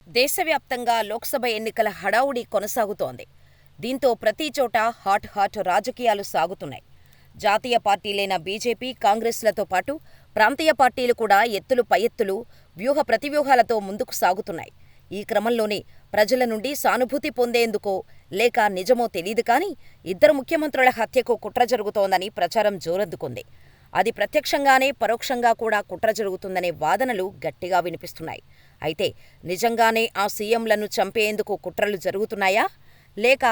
దేశవ్యాప్తంగా లోక్సభ ఎన్నికల హడావుడి కొనసాగుతోంది. దీంతో ప్రతి చోటా హాట్ రాజకీయాలు సాగుతున్నాయి. జాతీయ పార్టీలైన బీజేపీ, కాంగ్రెస్లతో పాటు ప్రాంతీయ పార్టీలు కూడా ఎత్తులు పై ఎత్తులు, వ్యూహ ప్రతివ్యూహాలతో ముందుకు సాగుతున్నాయి. ఈ క్రమంలోనే ప్రజల నుండి సానుభూతి పొందేందుకో లేక నిజమో తెలీదు కానీ ఇద్దరు ముఖ్యమంత్రుల హత్యకు కుట్ర జరుగుతోందని ప్రచారం జోరందుకుంది. అది ప్రత్యక్షంగానే పరోక్షంగా కూడా కుట్ర జరుగుతుందనే వాదనలు గట్టిగా వినిపిస్తున్నాయి. అయితే నిజంగానే ఆ సీఎంలను చంపేందుకు కుట్రలు జరుగుతున్నాయా లేక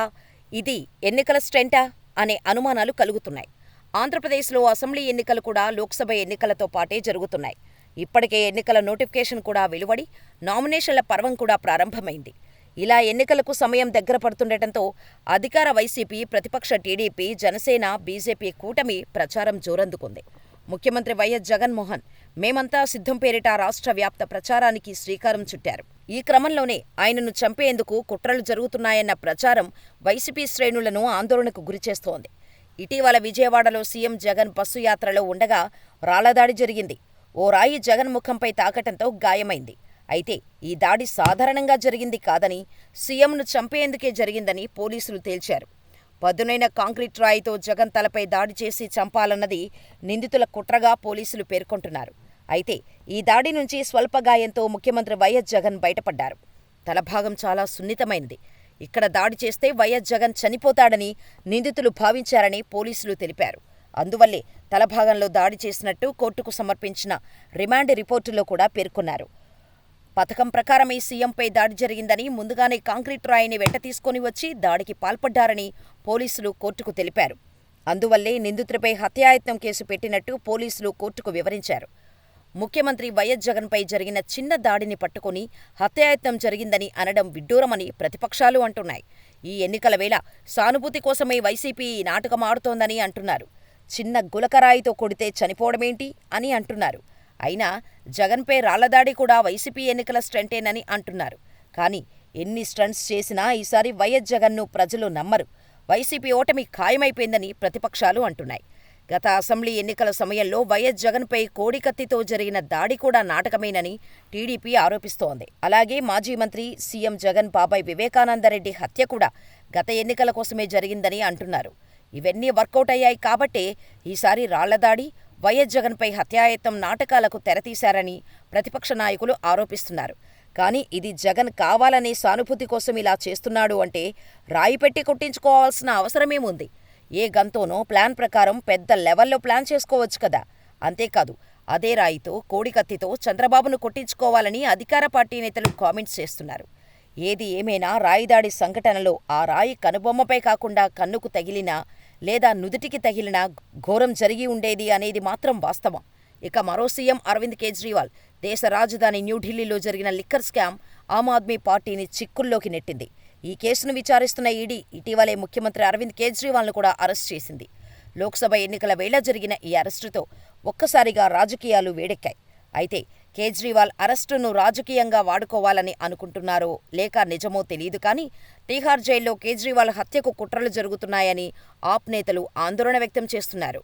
ఇది ఎన్నికల స్టెంటా అనే అనుమానాలు కలుగుతున్నాయి. ఆంధ్రప్రదేశ్లో అసెంబ్లీ ఎన్నికలు కూడా లోక్సభ ఎన్నికలతో పాటే జరుగుతున్నాయి. ఇప్పటికే ఎన్నికల నోటిఫికేషన్ కూడా వెలువడి నామినేషన్ల పర్వం కూడా ప్రారంభమైంది. ఇలా ఎన్నికలకు సమయం దగ్గర పడుతుండటంతో అధికార వైసీపీ, ప్రతిపక్ష టీడీపీ, జనసేన, బీజేపీ కూటమి ప్రచారం జోరందుకుంది. ముఖ్యమంత్రి వైఎస్ జగన్మోహన్ మేమంతా సిద్ధం పేరిట రాష్ట్ర వ్యాప్త ప్రచారానికి శ్రీకారం చుట్టారు. ఈ క్రమంలోనే ఆయనను చంపేందుకు కుట్రలు జరుగుతున్నాయన్న ప్రచారం వైసీపీ శ్రేణులను ఆందోళనకు గురిచేస్తోంది. ఇటీవల విజయవాడలో సీఎం జగన్ బస్సు యాత్రలో ఉండగా రాళ్లదాడి జరిగింది. ఓ రాయి జగన్ ముఖంపై తాకటంతో గాయమైంది. అయితే ఈ దాడి సాధారణంగా జరిగింది కాదని, సీఎంను చంపేందుకే జరిగిందని పోలీసులు తేల్చారు. పదునైన కాంక్రీట్ రాయితో జగన్ తలపై దాడి చేసి చంపాలన్నది నిందితుల కుట్రగా పోలీసులు పేర్కొంటున్నారు. అయితే ఈ దాడి నుంచి స్వల్ప గాయంతో ముఖ్యమంత్రి వైఎస్ జగన్ బయటపడ్డారు. తలభాగం చాలా సున్నితమైనది. ఇక్కడ దాడి చేస్తే వైఎస్ జగన్ చనిపోతాడని నిందితులు భావించారని పోలీసులు తెలిపారు. అందువల్లే తలభాగంలో దాడి చేసినట్టు కోర్టుకు సమర్పించిన రిమాండ్ రిపోర్టులో కూడా పేర్కొన్నారు. పథకం ప్రకారమే సీఎంపై దాడి జరిగిందని, ముందుగానే కాంక్రీట్ రాయిని వెంట తీసుకుని వచ్చి దాడికి పాల్పడ్డారని పోలీసులు కోర్టుకు తెలిపారు. అందువల్లే నిందితుడిపై హత్యాయత్నం కేసు పెట్టినట్టు పోలీసులు కోర్టుకు వివరించారు. ముఖ్యమంత్రి వైఎస్ జగన్పై జరిగిన చిన్న దాడిని పట్టుకుని హత్యాయత్నం జరిగిందని అనడం విడ్డూరమని ప్రతిపక్షాలు అంటున్నాయి. ఈ ఎన్నికల వేళ సానుభూతి కోసమే వైసీపీ ఈ నాటకం ఆడుతోందని అంటున్నారు. చిన్న గులకరాయితో కొడితే చనిపోవడమేంటి అని అంటున్నారు. అయినా జగన్పై రాళ్లదాడి కూడా వైసీపీ ఎన్నికల స్టంటేనని అంటున్నారు. కానీ ఎన్ని స్టంట్స్ చేసినా ఈసారి వైఎస్ జగన్ను ప్రజలు నమ్మరు. వైసీపీ ఓటమి ఖాయమైపోయిందని ప్రతిపక్షాలు అంటున్నాయి. గత అసెంబ్లీ ఎన్నికల సమయంలో వైఎస్ జగన్పై కోడికత్తితో జరిగిన దాడి కూడా నాటకమేనని టీడీపీ ఆరోపిస్తోంది. అలాగే మాజీ మంత్రి, సీఎం జగన్ బాబాయ్ వివేకానందరెడ్డి హత్య కూడా గత ఎన్నికల కోసమే జరిగిందని అంటున్నారు. ఇవన్నీ వర్కౌట్ అయ్యాయి కాబట్టే ఈసారి రాళ్లదాడి, వైఎస్ జగన్పై హత్యాయత్నం నాటకాలకు తెరతీశారని ప్రతిపక్ష నాయకులు ఆరోపిస్తున్నారు. కానీ ఇది జగన్ కావాలనే సానుభూతి కోసం ఇలా చేస్తున్నాడు అంటే రాయి పెట్టి కొట్టించుకోవాల్సిన అవసరమేముంది? ఏ గంతోనో ప్లాన్ ప్రకారం పెద్ద లెవెల్లో ప్లాన్ చేసుకోవచ్చు కదా. అంతేకాదు అదే రాయితో, కోడికత్తితో చంద్రబాబును కొట్టించుకోవాలని అధికార పార్టీ నేతలు కామెంట్స్ చేస్తున్నారు. ఏది ఏమైనా రాయిదాడి సంఘటనలో ఆ రాయి కనుబొమ్మపై కాకుండా కన్నుకు తగిలినా లేదా నుదుటికి తగిలినా ఘోరం జరిగి ఉండేది అనేది మాత్రం వాస్తవం. ఇక మరో సీఎం అరవింద్ కేజ్రీవాల్ దేశ రాజధాని న్యూఢిల్లీలో జరిగిన లిక్కర్ స్కామ్ ఆమ్ ఆద్మీ పార్టీని చిక్కుల్లోకి నెట్టింది. ఈ కేసును విచారిస్తున్న ఈడీ ఇటీవలే ముఖ్యమంత్రి అరవింద్ కేజ్రీవాల్ను కూడా అరెస్ట్ చేసింది. లోక్సభ ఎన్నికల వేళ జరిగిన ఈ అరెస్టుతో ఒక్కసారిగా రాజకీయాలు వేడెక్కాయి. అయితే కేజ్రీవాల్ అరెస్టును రాజకీయంగా వాడుకోవాలని అనుకుంటున్నారో లేక నిజమో తెలీదు కానీ తీహార్ జైల్లో కేజ్రీవాల్ హత్యకు కుట్రలు జరుగుతున్నాయని ఆప్ నేతలు ఆందోళన వ్యక్తం చేస్తున్నారు.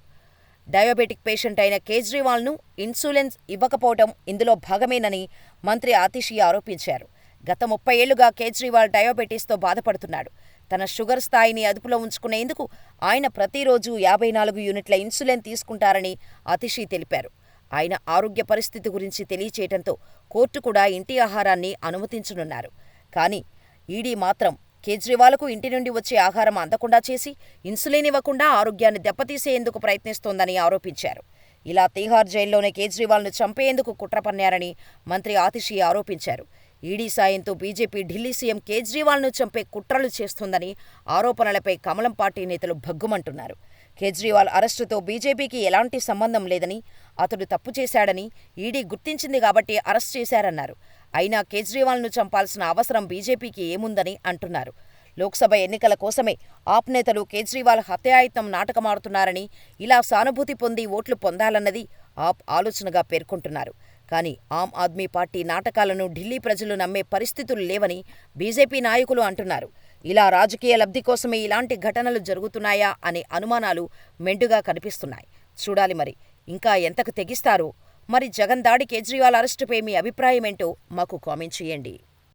డయాబెటిక్ పేషెంట్ అయిన కేజ్రీవాల్ను ఇన్సులిన్ ఇవ్వకపోవటం ఇందులో భాగమేనని మంత్రి ఆతిషి ఆరోపించారు. గత 30 ఏళ్లుగా కేజ్రీవాల్ డయాబెటీస్తో బాధపడుతున్నాడు. తన షుగర్ స్థాయిని అదుపులో ఉంచుకునేందుకు ఆయన ప్రతిరోజు 54 యూనిట్ల ఇన్సులిన్ తీసుకుంటారని ఆతిషి తెలిపారు. ఆయన ఆరోగ్య పరిస్థితి గురించి తెలియచేయటంతో కోర్టు కూడా ఇంటి ఆహారాన్ని అనుమతించనున్నారు. కానీ ఈడీ మాత్రం కేజ్రీవాల్కు ఇంటి నుండి వచ్చే ఆహారం అందకుండా చేసి ఇన్సులిన్ ఇవ్వకుండా ఆరోగ్యాన్ని దెబ్బతీసేందుకు ప్రయత్నిస్తోందని ఆరోపించారు. ఇలా తీహార్ జైల్లోనే కేజ్రీవాల్ను చంపేందుకు కుట్ర పన్నారని మంత్రి ఆతిషి ఆరోపించారు. ఈడీ సాయంతో బీజేపీ ఢిల్లీ సీఎం కేజ్రీవాల్ను చంపే కుట్రలు చేస్తోందని ఆరోపణలపై కమలం పార్టీ నేతలు భగ్గుమంటున్నారు. కేజ్రీవాల్ అరెస్టుతో బీజేపీకి ఎలాంటి సంబంధం లేదని, అతడు తప్పు చేశాడని ఈడీ గుర్తించింది కాబట్టి అరెస్ట్ చేశారన్నారు. అయినా కేజ్రీవాల్ను చంపాల్సిన అవసరం బీజేపీకి ఏముందని అంటున్నారు. లోక్సభ ఎన్నికల కోసమే ఆప్ నేతలు కేజ్రీవాల్ హత్యాయత్నం నాటకమాడుతున్నారని, ఇలా సానుభూతి పొంది ఓట్లు పొందాలన్నది ఆప్ ఆలోచనగా పేర్కొంటున్నారు. కానీ ఆమ్ ఆద్మీ పార్టీ నాటకాలను ఢిల్లీ ప్రజలు నమ్మే పరిస్థితులు లేవని బీజేపీ నాయకులు అంటున్నారు. ఇలా రాజకీయ లబ్ధి కోసమే ఇలాంటి ఘటనలు జరుగుతున్నాయా అనే అనుమానాలు మెండుగా కనిపిస్తున్నాయి. చూడాలి మరి ఇంకా ఎంతకు తెగిస్తారో. మరి జగన్ దాడి, కేజ్రీవాల్ అరెస్టుపై మీ అభిప్రాయమేంటో మాకు కామెంట్ చేయండి.